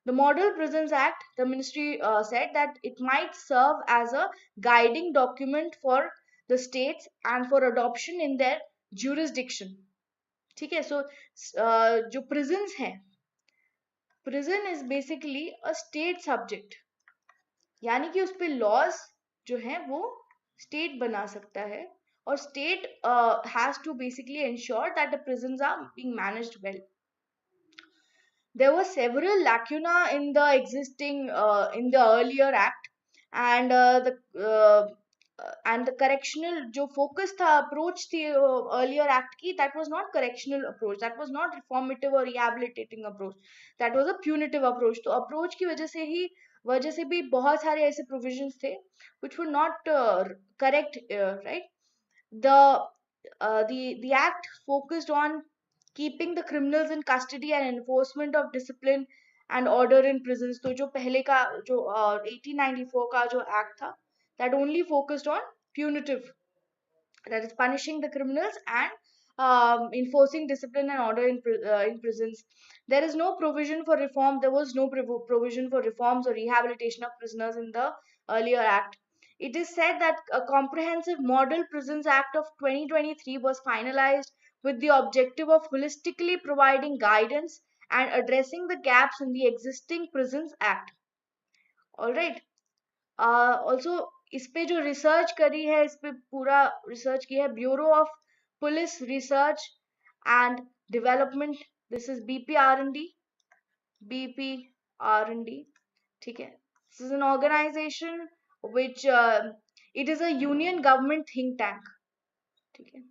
The Model Prisons Act, the ministry said that it might serve as a guiding document for the states and for adoption in their jurisdiction. ठीक है. So जो prisons हैं, prison is basically a state subject, यानी कि उस पे laws जो हैं वो state बना सकता है, और state has to basically ensure that the prisons are being managed well. There were several lacuna in the existing in the earlier act, and the correctional जो focus था, approach थी earlier act की, that was not correctional approach, that was not reformative or rehabilitating approach, that was a punitive approach. तो approach की वजह से भी बहुत सारे ऐसे provisions थे which were not correct, right. The act focused on keeping the criminals in custody and enforcement of discipline and order in prisons. तो जो पहले का जो 1894 का जो act था, that only focused on punitive, that is punishing the criminals and enforcing discipline and order in prisons. There is no provision for reform. There was no provision for reforms or rehabilitation of prisoners in the earlier act. It is said that a comprehensive Model Prisons Act of 2023 was finalized with the objective of holistically providing guidance and addressing the gaps in the existing Prisons Act. All right. Also इस पे जो research करी है, इस पे पूरा research किया है Bureau of Police Research and Development. This is BPR&D. ठीक है. This is an organisation which it is a union government think tank. ठीक है.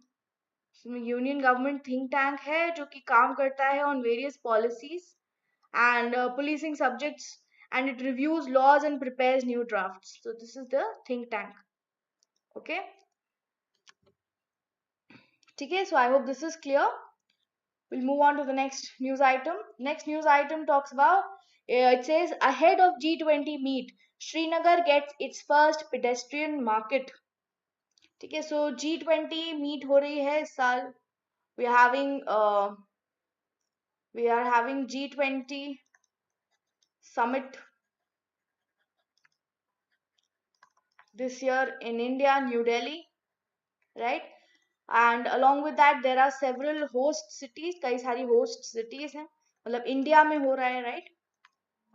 यूनियन गवर्नमेंट थिंक टैंक है जो कि काम करता है on various policies and policing subjects, and it reviews laws and prepares new drafts. So this is the think tank. Okay. Okay, so I hope this is clear. We'll move on to the next news item. Next news item talks about, it says ahead of G20 meet, Srinagar gets its first pedestrian market. Okay, so G20 meet हो रही है इस साल. We are having G20 summit this year in India, New Delhi, right? And along with that there are several host cities. कई सारी host cities हैं, मतलब India में हो रहा है, right?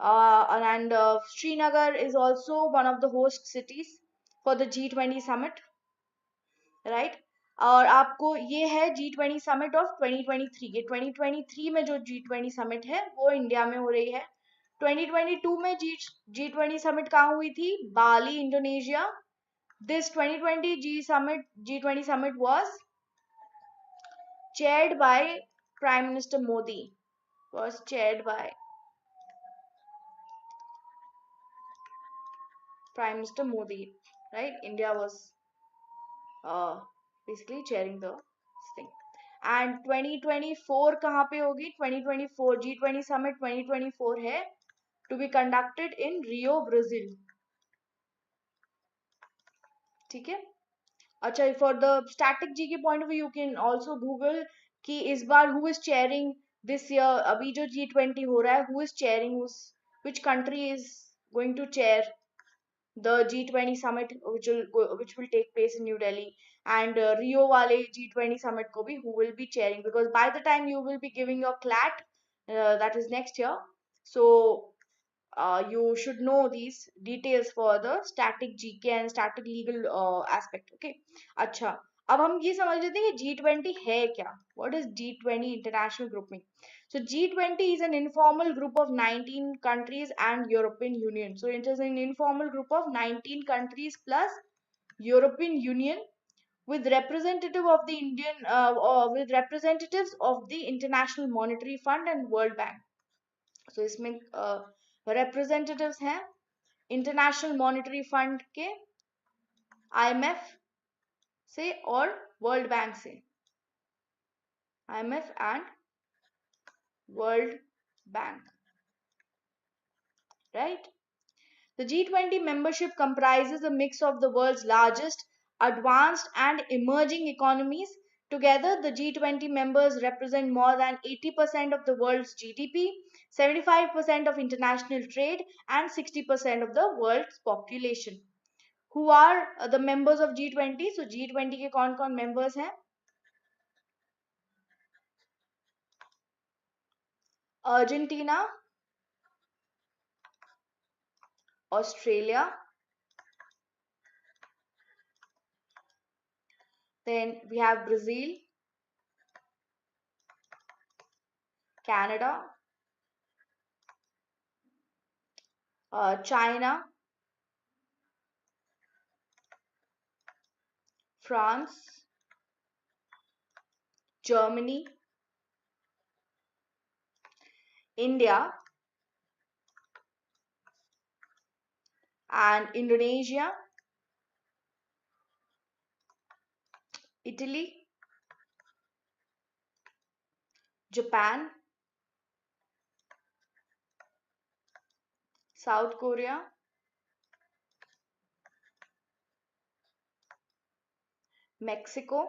And Srinagar is also one of the host cities for the G20 summit, right? और आपको ये है G20 summit of 2023. ये 2023 में जो G20 summit है वो इंडिया में हो रही है. 2022 में G20 summit कहाँ हुई थी? बाली, Indonesia. This 2020 G20 summit was chaired by Prime Minister Modi. Was chaired by Prime Minister Modi, right? India was basically chairing the thing. And 2024 कहाँ पे होगी? 2024 G20 summit 2024 है, to be conducted in Rio, Brazil. ठीक है. अच्छा, for the static G के point of view, you can also Google कि इस बार who is chairing this year. अभी जो G20 हो रहा है, who is chairing, which country is going to chair the G20 summit, which will take place in New Delhi, and Rio wale G20 summit ko bhi who will be chairing, because by the time you will be giving your CLAT, that is next year, so you should know these details for the static GK and static legal aspect. Okay. अच्छा, अब हम ये समझ लेते हैं कि G20 है क्या. What is G20 international grouping? So G20 is an informal group of 19 countries and European Union. So it is an informal group of 19 countries plus European Union with with representatives of the International Monetary Fund and World Bank. So इसमें representatives हैं international monetary fund के, IMF से और world bank से. IMF and World Bank, right? The G20 membership comprises a mix of the world's largest advanced and emerging economies. Together, the G20 members represent more than 80% of the world's GDP, 75% of international trade, and 60% of the world's population. Who are the members of G20? So G20 के कौन-कौन members हैं? Argentina, Australia, then we have Brazil, Canada, China, France, Germany, India, and Indonesia, Italy, Japan, South Korea, Mexico,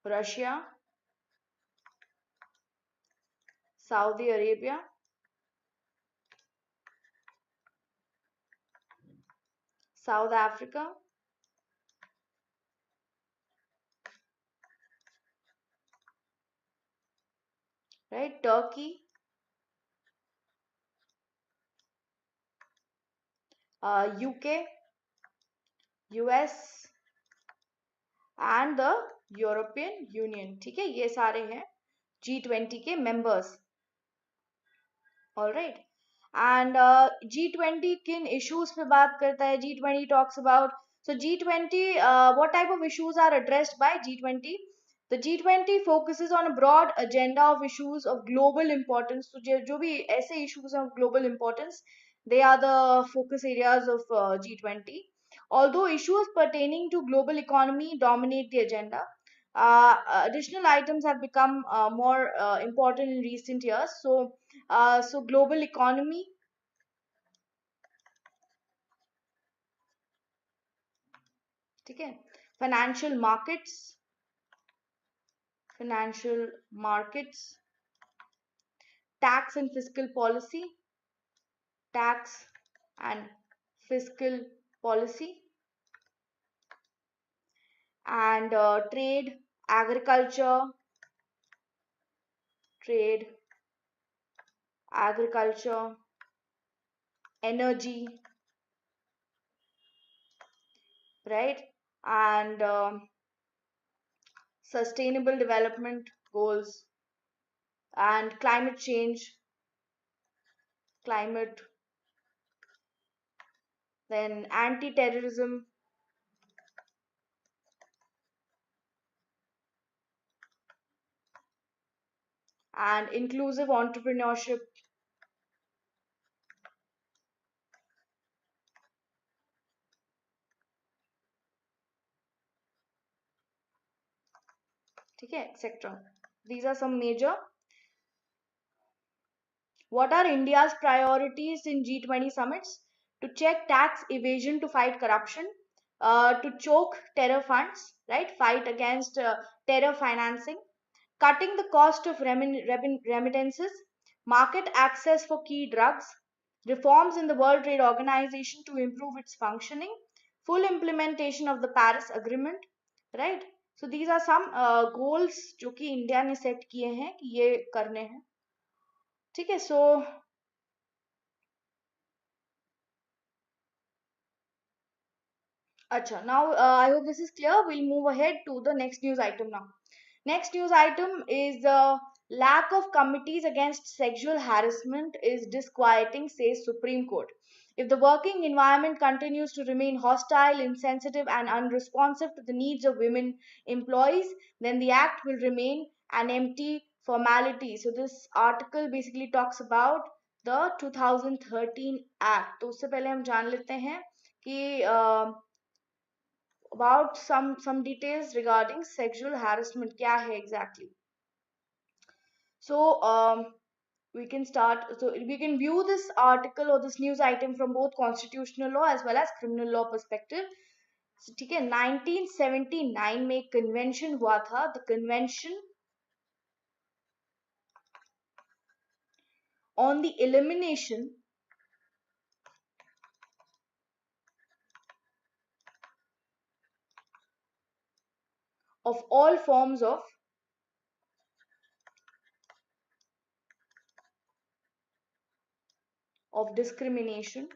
Russia, Saudi Arabia, South Africa, right? Turkey, UK, US and the European union. ठीक है, ये सारे हैं G20 के members. All right. And G20 किन issues पे बात करता है? G20 talks about, so G20, what type of issues are addressed by G20? The G20 focuses on a broad agenda of issues of global importance. So जो भी ऐसे issues of global importance, they are the focus areas of G20. Although issues pertaining to global economy dominate the agenda, additional items have become more important in recent years. So global economy, ठीक है, financial markets, tax and fiscal policy, tax and fiscal policy, and trade, agriculture, energy, right? And sustainable development goals, and climate change, then anti-terrorism, and inclusive entrepreneurship, ठीक है, etc. These are some major. What are India's priorities in G20 summits? To check tax evasion, to fight corruption, to choke terror funds, right? Fight against terror financing, cutting the cost of remittances, market access for key drugs, reforms in the World Trade Organization to improve its functioning, full implementation of the Paris Agreement, right? So these are some goals जो कि India ने set किए हैं कि ये करने हैं. ठीक है, so Acha, now I hope this is clear. We'll move ahead to the next news item now. Next news item is the lack of committees against sexual harassment is disquieting, says Supreme Court. If the working environment continues to remain hostile, insensitive, and unresponsive to the needs of women employees, then the act will remain an empty formality. So this article basically talks about the 2013 Act. तो उससे पहले हम जान लेते हैं कि about some details regarding sexual harassment. क्या है exactly? So we can start. So we can view this article or this news item from both constitutional law as well as criminal law perspective. So ठीक है, 1979 में एक convention हुआ था, the Convention on the Elimination of all forms of discrimination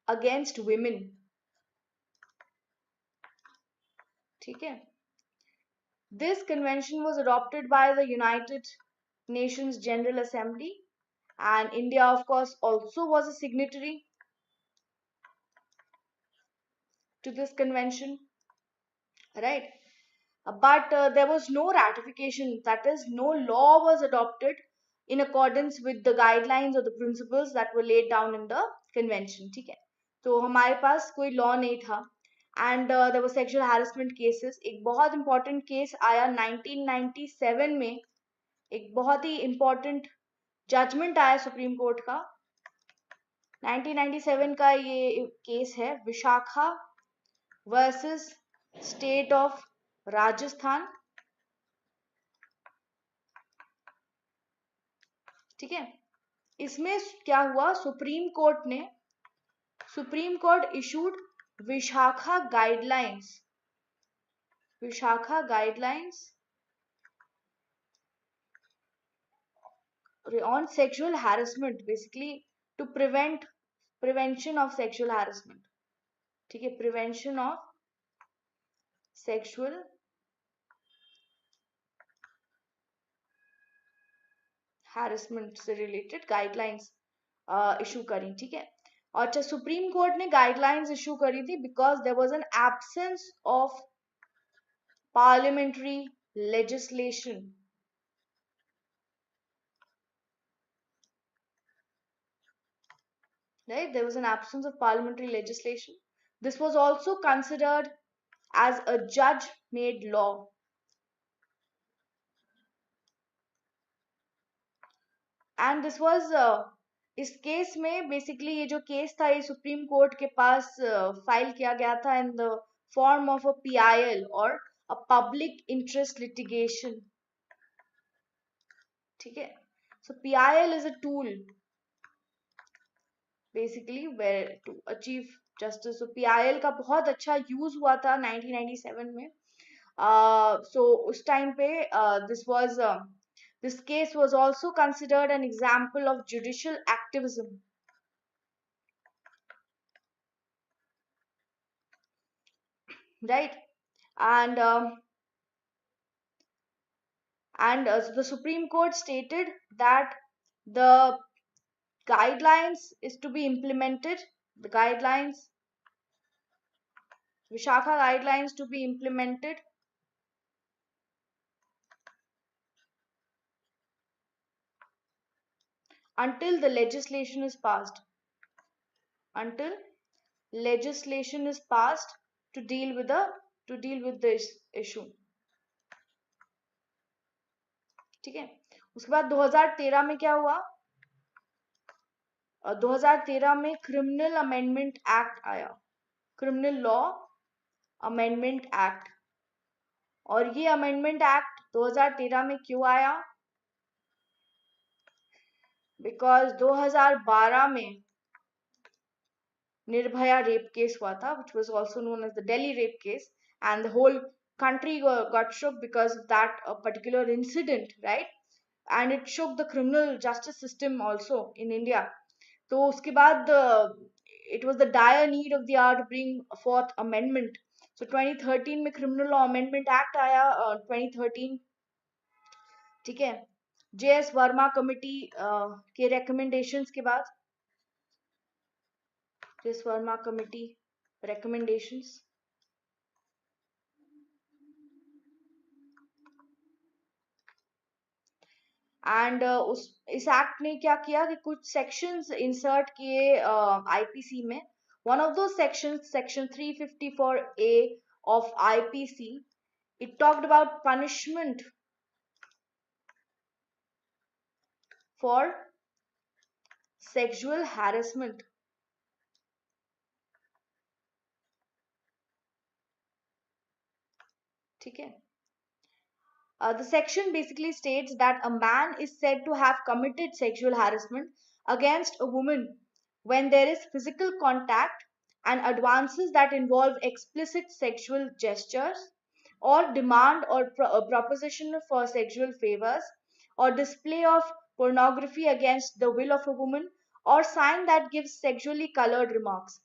against women. ठीक है, this convention was adopted by the United Nations General Assembly, and India, of course, also was a signatory to this convention, right? But there was no ratification, that is, no law was adopted in accordance with the guidelines or the principles that were laid down in the convention. ठीक है, तो हमारे पास कोई law नहीं था. And there were sexual harassment cases. एक बहुत important case आया 1997 में, एक बहुत ही important जजमेंट आया सुप्रीम कोर्ट का, 1997 का ये केस है, Vishakha versus state of Rajasthan. ठीक है, इसमें क्या हुआ, supreme court issued Vishakha guidelines on sexual harassment, basically to prevention of sexual harassment. ठीक है, prevention of sexual harassment से related guidelines इशू करी। ठीक है, और अच्छा, सुप्रीम कोर्ट ने गाइडलाइंस इशू करी थी because there was an absence of parliamentary legislation. Right, there was an absence of parliamentary legislation. This was also considered as a judge made law. And this was इस case में basically ये जो case था, ये supreme court के पास file किया गया था in the form of a PIL और अ पब्लिक इंटरेस्ट लिटिगेशन। ठीक है, so PIL is a tool basically where to achieve justice. So PIL का बहुत अच्छा यूज हुआ था 1997 में। सो उस टाइम पे this case was also considered an example of judicial activism. Right, and the Supreme Court stated that the guidelines is to be implemented, the guidelines, Vishakha guidelines to be implemented until the legislation is passed. Until legislation is passed to deal with this issue. ठीक है, उसके बाद 2013 में क्या हुआ, 2013 में criminal amendment act आया, criminal law amendment act. और ये अमेंडमेंट एक्ट 2013 में क्यों आया, बिकॉज 2012 में निर्भया रेप केस हुआ था, which was also known as the Delhi rape case, and the whole country got shook because of that particular incident, right? And it shook the criminal justice system also in India. तो उसके बाद it was the dire need of the hour to bring forth amendment. So 2013 में criminal law amendment act आया, 2013। ठीक है, JS Verma committee के recommendations के बाद, JS Verma committee recommendations, and इस एक्ट ने क्या किया कि कुछ सेक्शंस इंसर्ट किए IPC में। वन ऑफ दो sections, section 354A of IPC, it talked about punishment for sexual harassment. ठीक है, the section basically states that a man is said to have committed sexual harassment against a woman when there is physical contact and advances that involve explicit sexual gestures or demand or proposition for sexual favors or display of pornography against the will of a woman or sign that gives sexually colored remarks.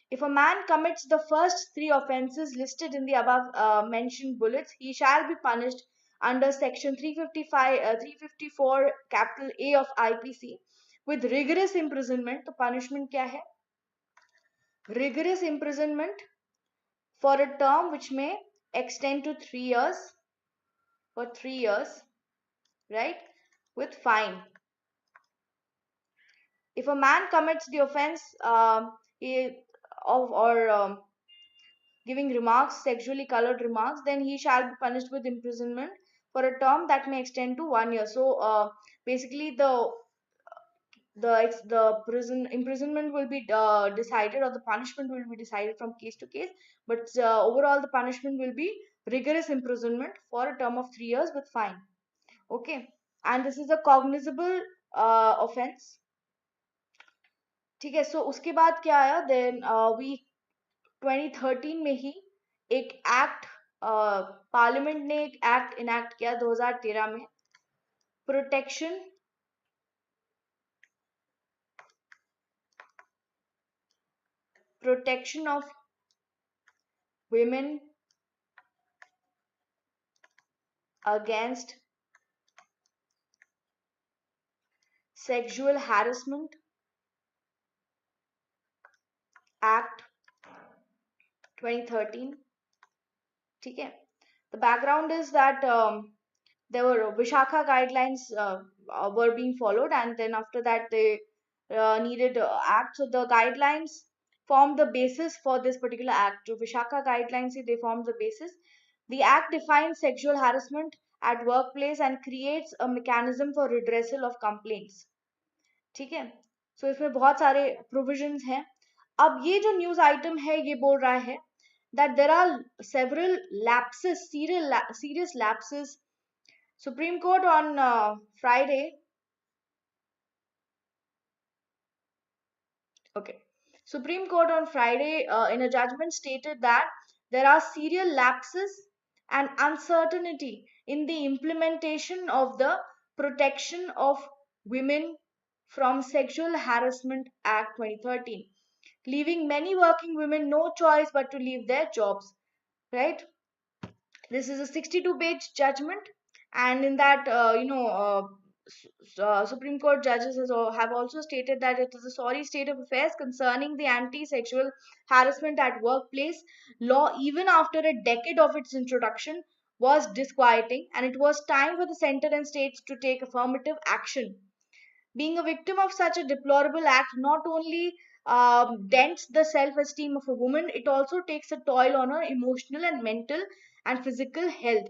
If a man commits the first three offenses listed in the above mentioned bullets, he shall be punished under section 354 capital A of IPC with rigorous imprisonment. तो punishment क्या है? Rigorous imprisonment for a term which may extend to 3 years, for 3 years, right, with fine. If a man commits the offense giving remarks, sexually colored remarks, then he shall be punished with imprisonment for a term that may extend to 1 year. So basically the the prison imprisonment will be decided, or the punishment will be decided from case to case, but overall the punishment will be rigorous imprisonment for a term of 3 years with fine. Okay, and this is a cognizable offense. ठीक है, सो उसके बाद क्या आया, then we 2013 में ही एक act, parliament ने एक एक्ट इनैक्ट किया 2013 में, protection of women against sexual harassment act 2013. ठीक है, the background is that there were Vishakha guidelines were being followed, and then after that they needed act. So the guidelines formed the basis for this particular act. So Vishakha guidelines, they formed the basis. The act defines sexual harassment at workplace and creates a mechanism for redressal of complaints. ठीक है, सो इसमें बहुत सारे provisions हैं. अब ये जो news item है ये बोल रहा है that there are several lapses, serious lapses. Supreme Court on Friday, okay, Supreme Court on Friday in a judgment stated that there are serious lapses and uncertainty in the implementation of the Protection of Women from Sexual Harassment Act 2013, leaving many working women no choice but to leave their jobs, right? This is a 62-page judgment, and in that, Supreme Court judges have also stated that it is a sorry state of affairs concerning the anti-sexual harassment at workplace law, even after a decade of its introduction, was disquieting, and it was time for the center and states to take affirmative action. Being a victim of such a deplorable act not only dents the self-esteem of a woman, it also takes a toll on her emotional and mental and physical health.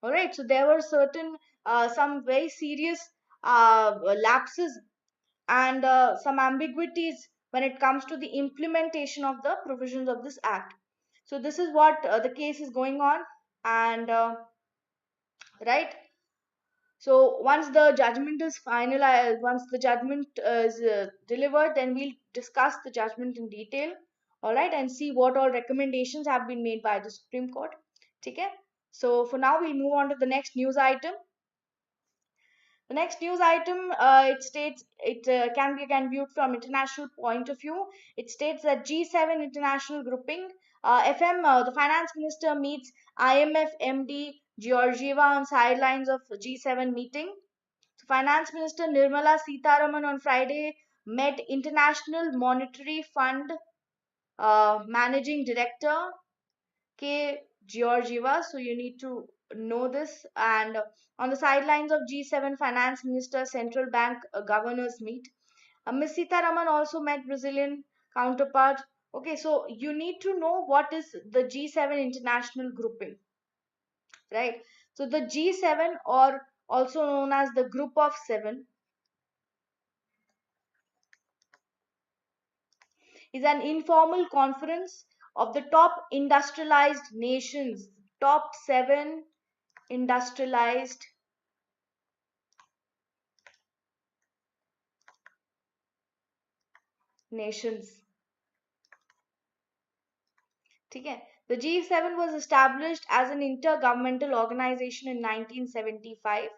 All right, so there were certain some very serious lapses and some ambiguities when it comes to the implementation of the provisions of this act. So this is what the case is going on, and right. So once the judgment is finalized, once the judgment is delivered, then we'll discuss the judgment in detail, all right, and see what all recommendations have been made by the Supreme Court. Okay. So for now, we'll move on to the next news item. The next news item, it states, it can be again viewed from international point of view. It states that G7 international grouping, the finance minister meets IMF MD Georgieva on sidelines of G7 meeting. Finance Minister Nirmala Sitharaman on Friday met International Monetary Fund Managing Director K. Georgieva. So you need to know this. And on the sidelines of G7 Finance Minister Central Bank Governors meet, Ms. Sitharaman also met Brazilian counterpart. Okay, so you need to know what is the G7 international grouping, right? So the G7, or also known as the Group of Seven, is an informal conference of the top industrialized nations, top 7 industrialized nations. Okay. The G7 was established as an intergovernmental organization in 1975.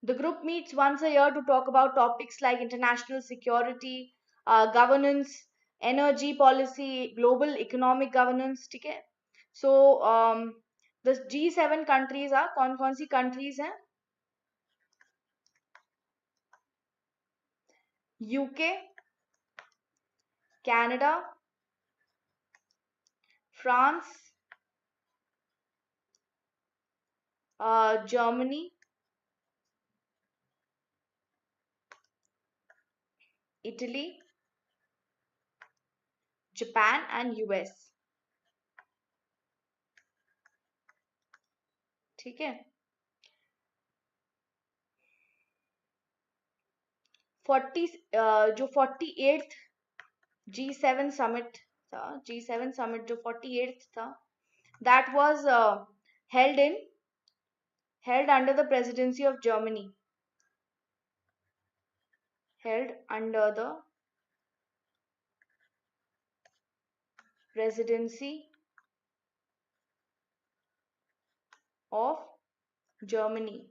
The group meets once a year to talk about topics like international security, governance, energy policy, global economic governance. Okay. So the G7 countries are कौन सी countries हैं? UK, Canada, France, Germany, Italy, Japan, and US. ठीक है. 40 जो 48th G7 summit था, G7 summit जो 48th था, that was held under the presidency of Germany. Held under the presidency of Germany.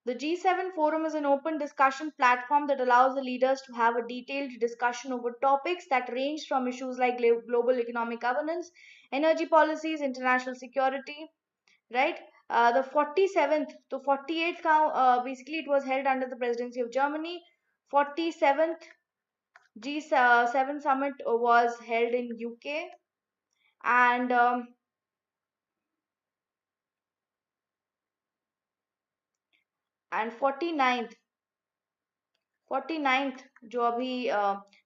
The G7 Forum is an open discussion platform that allows the leaders to have a detailed discussion over topics that range from issues like global economic governance, energy policies, international security, right? The 47th to 48th, basically it was held under the presidency of Germany. 47th G7 summit was held in UK, and and 49th जो अभी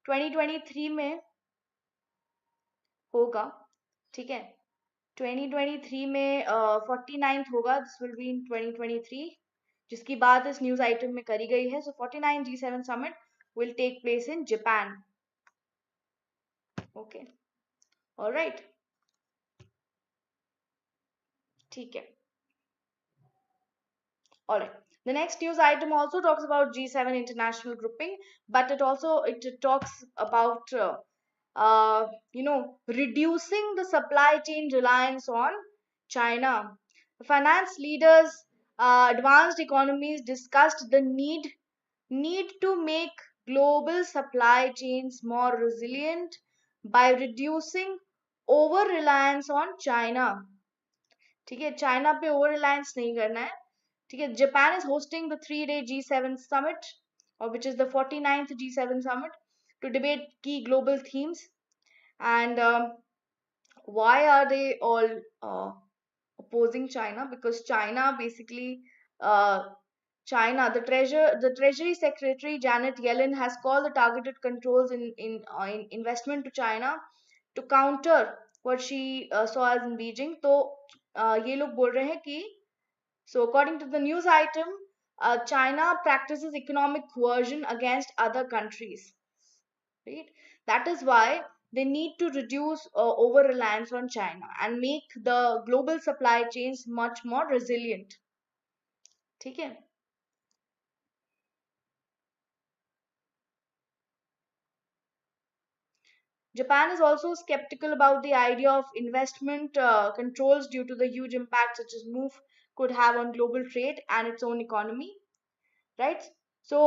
2023 में होगा, ठीक है, 2023 में 49th होगा, this will be in 2023, जिसकी बात इस न्यूज आइटम में करी गई है. So 49 G7 summit will take place in Japan. Okay, alright, ठीक है. Alright. The next news item also talks about G7 international grouping, but it talks about reducing the supply chain reliance on China. The finance leaders, advanced economies discussed the need to make global supply chains more resilient by reducing over reliance on China. ठीक है, China पे over Reliance नहीं करना है. ठीक है, Japan is hosting the 3-day G7 summit, or which is the 49th G7 summit, to debate key global themes. And why are they all opposing China? Because China basically, the Treasury Secretary Janet Yellen has called the targeted controls in investment to China to counter what she saw as in Beijing. तो ये लोग बोल रहे हैं कि, so according to the news item, China practices economic coercion against other countries, right? That is why they need to reduce over reliance on China and make the global supply chains much more resilient. ठीक है. Japan is also skeptical about the idea of investment controls due to the huge impact such as move could have on global trade and its own economy, right? So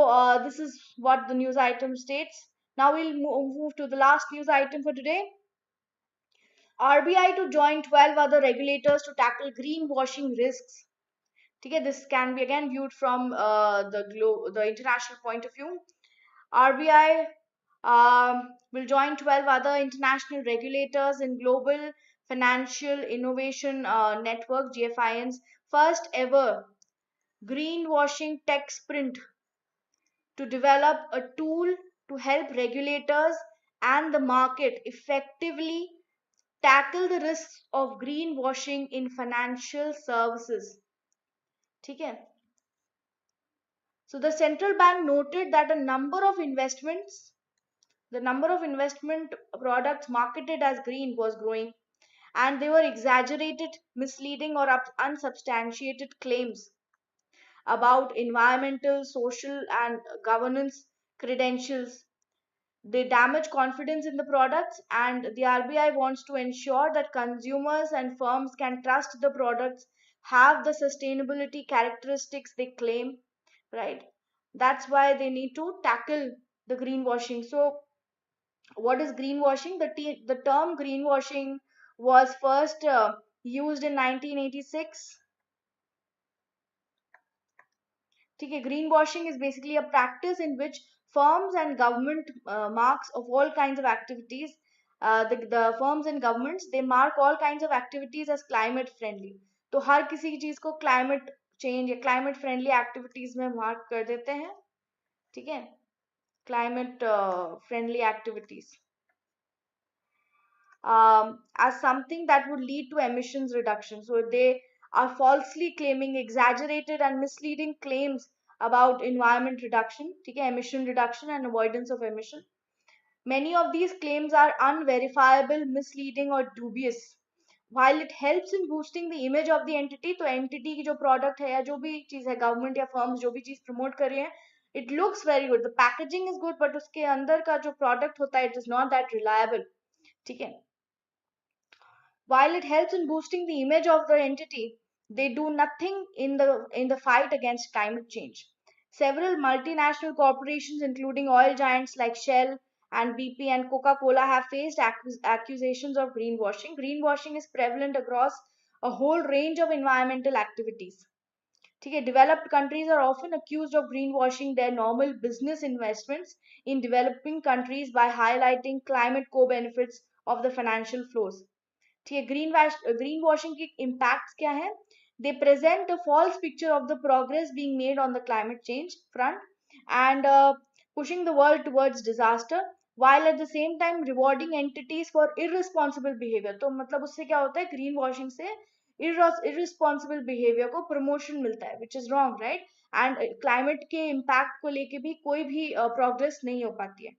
this is what the news item states. Now we'll move to the last news item for today. RBI to join 12 other regulators to tackle greenwashing risks. Okay, this can be again viewed from the international point of view. RBI will join 12 other international regulators in Global Financial Innovation Network (GFIN's) first ever greenwashing tech sprint to develop a tool to help regulators and the market effectively tackle the risks of greenwashing in financial services. ठीक है. So the central bank noted that the number of investment products marketed as green was growing, and they were exaggerated, misleading, or unsubstantiated claims about environmental, social, and governance credentials. They damage confidence in the products, and the RBI wants to ensure that consumers and firms can trust the products have the sustainability characteristics they claim, right? That's why they need to tackle the greenwashing. So what is greenwashing? The term greenwashing was first used in 1986. Okay, greenwashing is basically a practice in which firms and government marks of all kinds of activities. The firms and governments, they mark all kinds of activities as climate friendly. तो हर किसी चीज को climate change या climate friendly activities में mark कर देते हैं. ठीक है, climate friendly activities as something that would lead to emissions reduction. So they are falsely claiming exaggerated and misleading claims about environment reduction, ठीक है, emission reduction and avoidance of emission. Many of these claims are unverifiable, misleading or dubious. While it helps in boosting the image of the entity, तो entity की जो product है या जो भी चीज है, government या firms जो भी चीज promote कर रही है, it looks very good, the packaging is good, but उसके अंदर का जो product होता है, it is not that reliable. ठीक है. While it helps in boosting the image of the entity, they do nothing in the fight against climate change. Several multinational corporations, including oil giants like Shell and BP and Coca-Cola, have faced accusations of greenwashing. Greenwashing is prevalent across a whole range of environmental activities. Okay, developed countries are often accused of greenwashing their normal business investments in developing countries by highlighting climate co-benefits of the financial flows. ठीक है, green washing के impact क्या है? They present a false picture of the progress being made on the climate change front and pushing the world towards disaster while at the same time rewarding entities for irresponsible behavior. तो मतलब उससे क्या होता है, green washing से irresponsible behavior को promotion मिलता है, which is wrong, right? And climate के इम्पैक्ट को लेके भी कोई भी प्रोग्रेस नहीं हो पाती है.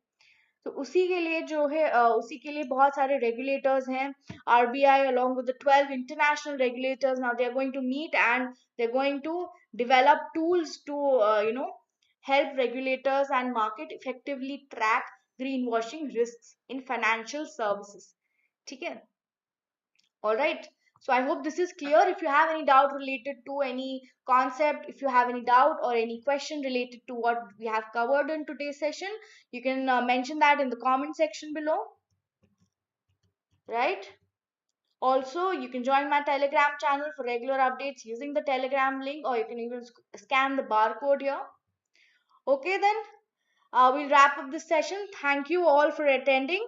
तो उसी के लिए जो है उसी के लिए बहुत सारे रेगुलेटर्स हैं. RBI along with the 12 international regulators, now they are going to meet and they're going to develop tools to help regulators and market effectively track greenwashing risks in financial services. ठीक है. All right. So I hope this is clear. If you have any doubt related to any concept, if you have any doubt or any question related to what we have covered in today's session, you can mention that in the comment section below. Right? Also, you can join my Telegram channel for regular updates using the Telegram link, or you can even scan the barcode here. Okay, then we'll wrap up this session. Thank you all for attending.